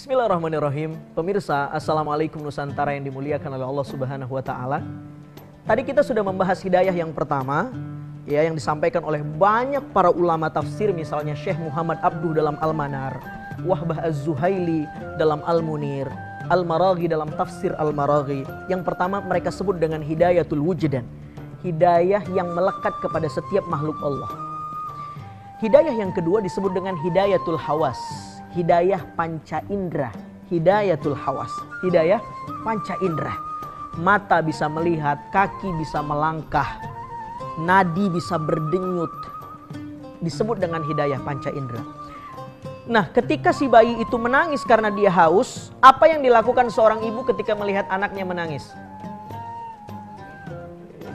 Bismillahirrahmanirrahim. Pemirsa, Assalamualaikum Nusantara yang dimuliakan oleh Allah Subhanahu wa Ta'ala. Tadi kita sudah membahas hidayah yang pertama, ya, yang disampaikan oleh banyak para ulama tafsir, misalnya Syekh Muhammad Abduh dalam Al-Manar, Wahbah Az-Zuhaili dalam Al-Munir, Al-Maraghi dalam tafsir Al-Maraghi. Yang pertama mereka sebut dengan hidayatul wujdan, hidayah yang melekat kepada setiap makhluk Allah. Hidayah yang kedua disebut dengan hidayatul hawas, hidayah panca indera. Hidayatul hawas, hidayah panca indera. Mata bisa melihat, kaki bisa melangkah, nadi bisa berdenyut. Disebut dengan hidayah panca indera. Nah, ketika si bayi itu menangis karena dia haus, apa yang dilakukan seorang ibu ketika melihat anaknya menangis?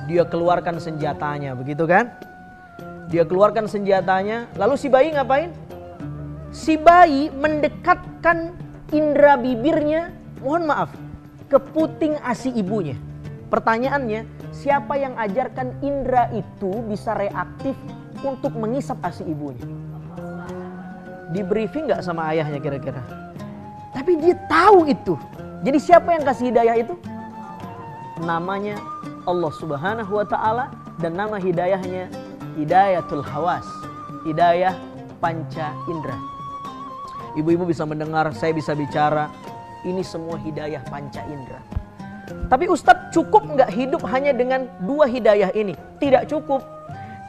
Dia keluarkan senjatanya, begitu kan? Dia keluarkan senjatanya, lalu si bayi ngapain? Si bayi mendekatkan indera bibirnya, mohon maaf, ke puting ASI ibunya. Pertanyaannya, siapa yang ajarkan indera itu bisa reaktif untuk mengisap ASI ibunya? Di briefing gak sama ayahnya kira-kira? Tapi dia tahu itu. Jadi siapa yang kasih hidayah itu? Namanya Allah Subhanahu wa Ta'ala, dan nama hidayahnya hidayatul hawas, hidayah panca indera. Ibu-ibu bisa mendengar, saya bisa bicara. Ini semua hidayah panca indera. Tapi Ustadz, cukup nggak hidup hanya dengan dua hidayah ini? Tidak cukup.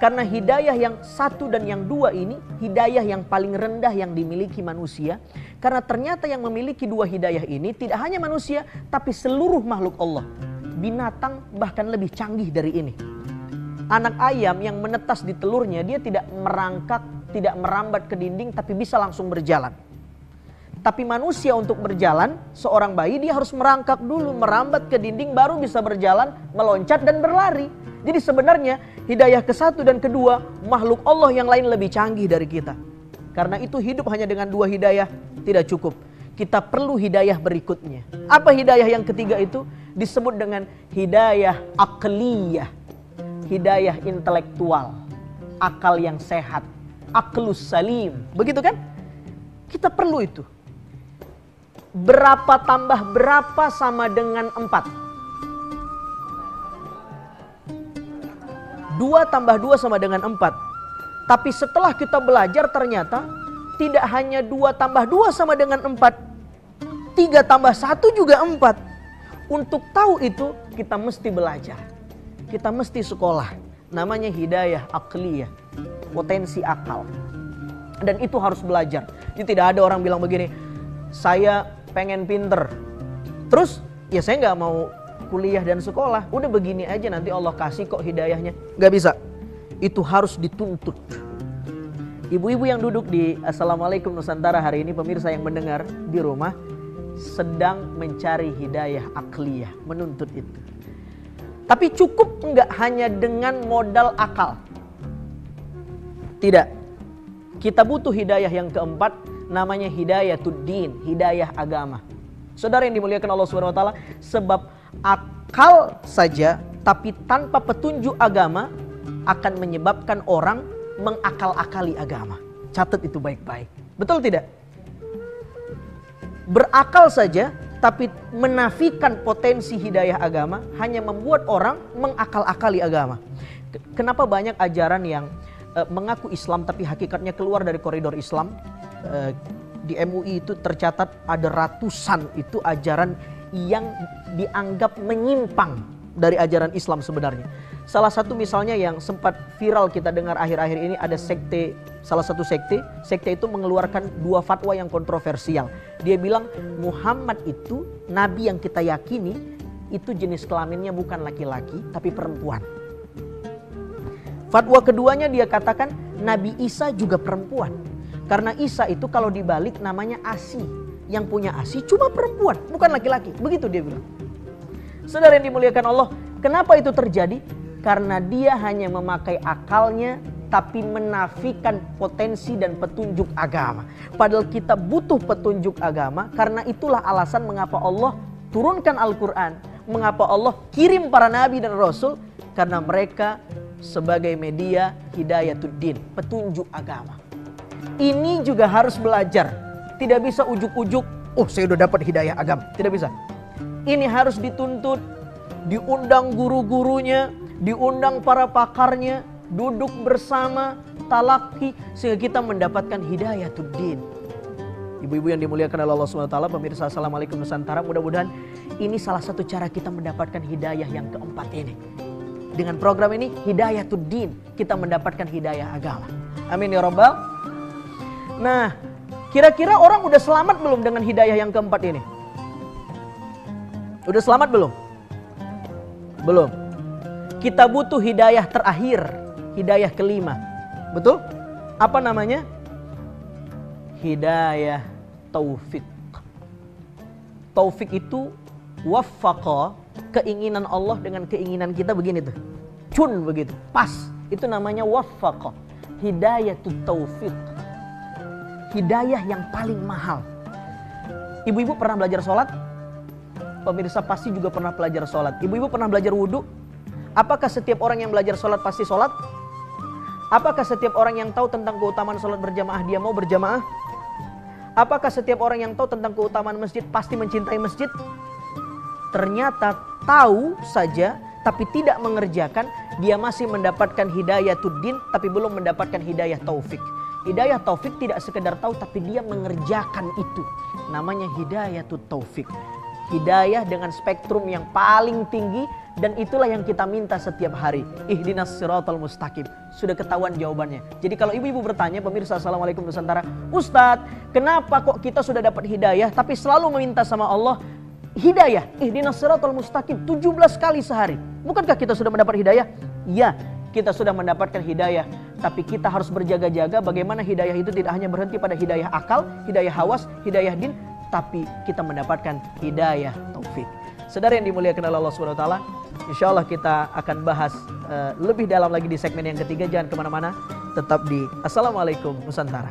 Karena hidayah yang satu dan yang dua ini, hidayah yang paling rendah yang dimiliki manusia. Karena ternyata yang memiliki dua hidayah ini tidak hanya manusia, tapi seluruh makhluk Allah. Binatang bahkan lebih canggih dari ini. Anak ayam yang menetas di telurnya, dia tidak merangkak, tidak merambat ke dinding, tapi bisa langsung berjalan. Tapi manusia untuk berjalan, seorang bayi dia harus merangkak dulu, merambat ke dinding, baru bisa berjalan, meloncat dan berlari. Jadi sebenarnya hidayah ke satu dan kedua, makhluk Allah yang lain lebih canggih dari kita. Karena itu hidup hanya dengan dua hidayah tidak cukup. Kita perlu hidayah berikutnya. Apa hidayah yang ketiga itu? Disebut dengan hidayah akliyah. Hidayah intelektual, akal yang sehat, aklus salim, begitu kan? Kita perlu itu. Berapa tambah berapa sama dengan 4? 2 tambah 2 sama dengan 4. Tapi setelah kita belajar ternyata tidak hanya 2 tambah 2 sama dengan 4. 3 tambah 1 juga 4. Untuk tahu itu kita mesti belajar. Kita mesti sekolah, namanya hidayah akliyah, potensi akal. Dan itu harus belajar. Jadi tidak ada orang bilang begini, saya pengen pinter, terus ya saya nggak mau kuliah dan sekolah, udah begini aja nanti Allah kasih kok hidayahnya. Nggak bisa, itu harus dituntut. Ibu-ibu yang duduk di Assalamualaikum Nusantara hari ini, pemirsa yang mendengar di rumah, sedang mencari hidayah akliyah, menuntut itu. Tapi cukup enggak hanya dengan modal akal? Tidak. Kita butuh hidayah yang keempat, namanya hidayatud din, hidayah agama. Saudara yang dimuliakan Allah Subhanahu wa Ta'ala, sebab akal saja tapi tanpa petunjuk agama akan menyebabkan orang mengakal-akali agama. Catat itu baik-baik. Betul tidak? Berakal saja tapi menafikan potensi hidayah agama hanya membuat orang mengakal-akali agama. Kenapa banyak ajaran yang mengaku Islam tapi hakikatnya keluar dari koridor Islam? Di MUI itu tercatat ada ratusan itu ajaran yang dianggap menyimpang dari ajaran Islam sebenarnya. Salah satu misalnya yang sempat viral kita dengar akhir-akhir ini, ada sekte, salah satu sekte itu mengeluarkan 2 fatwa yang kontroversial. Dia bilang Muhammad itu nabi yang kita yakini itu jenis kelaminnya bukan laki-laki tapi perempuan. Fatwa keduanya dia katakan Nabi Isa juga perempuan. Karena Isa itu kalau dibalik namanya Asi. Yang punya Asi cuma perempuan, bukan laki-laki. Begitu dia bilang. Saudara yang dimuliakan Allah, kenapa itu terjadi? Karena dia hanya memakai akalnya tapi menafikan potensi dan petunjuk agama. Padahal kita butuh petunjuk agama, karena itulah alasan mengapa Allah turunkan Al-Quran. Mengapa Allah kirim para nabi dan rasul, karena mereka sebagai media hidayatuddin, petunjuk agama. Ini juga harus belajar. Tidak bisa ujuk-ujuk oh saya udah dapat hidayah agama. Tidak bisa. Ini harus dituntut, diundang guru-gurunya, diundang para pakarnya, duduk bersama, talaki, sehingga kita mendapatkan hidayatuddin. Ibu-ibu yang dimuliakan oleh Allah SWT, pemirsa Assalamualaikum Nusantara, mudah-mudahan ini salah satu cara kita mendapatkan hidayah yang keempat ini. Dengan program ini, hidayatuddin, kita mendapatkan hidayah agama. Amin ya Rabbal. Nah, kira-kira orang udah selamat belum dengan hidayah yang keempat ini? Udah selamat belum? Belum. Kita butuh hidayah terakhir, hidayah kelima. Betul? Apa namanya? Hidayah taufik. Taufik itu waffaqa, keinginan Allah dengan keinginan kita begini tuh. Cun begitu, pas. Itu namanya waffaqa. Hidayatut taufik. Hidayah yang paling mahal. Ibu-ibu pernah belajar sholat? Pemirsa pasti juga pernah belajar sholat. Ibu-ibu pernah belajar wudhu? Apakah setiap orang yang belajar sholat pasti sholat? Apakah setiap orang yang tahu tentang keutamaan sholat berjamaah dia mau berjamaah? Apakah setiap orang yang tahu tentang keutamaan masjid pasti mencintai masjid? Ternyata tahu saja tapi tidak mengerjakan, dia masih mendapatkan hidayatuddin tapi belum mendapatkan hidayah taufik. Hidayah taufik tidak sekedar tahu tapi dia mengerjakan itu. Namanya hidayatut taufik. Hidayah dengan spektrum yang paling tinggi, dan itulah yang kita minta setiap hari. Ihdinas siratal mustaqim. Sudah ketahuan jawabannya. Jadi kalau ibu-ibu bertanya, pemirsa Assalamualaikum Nusantara, Ustadz, kenapa kok kita sudah dapat hidayah tapi selalu meminta sama Allah hidayah? Ihdinas siratal mustaqim 17 kali sehari. Bukankah kita sudah mendapat hidayah? Ya, kita sudah mendapatkan hidayah. Tapi kita harus berjaga-jaga bagaimana hidayah itu tidak hanya berhenti pada hidayah akal, hidayah hawas, hidayah din, tapi kita mendapatkan hidayah taufik. Saudara yang dimuliakan oleh Allah SWT, insya Allah kita akan bahas lebih dalam lagi di segmen yang ketiga. Jangan kemana-mana, tetap di Assalamualaikum Nusantara.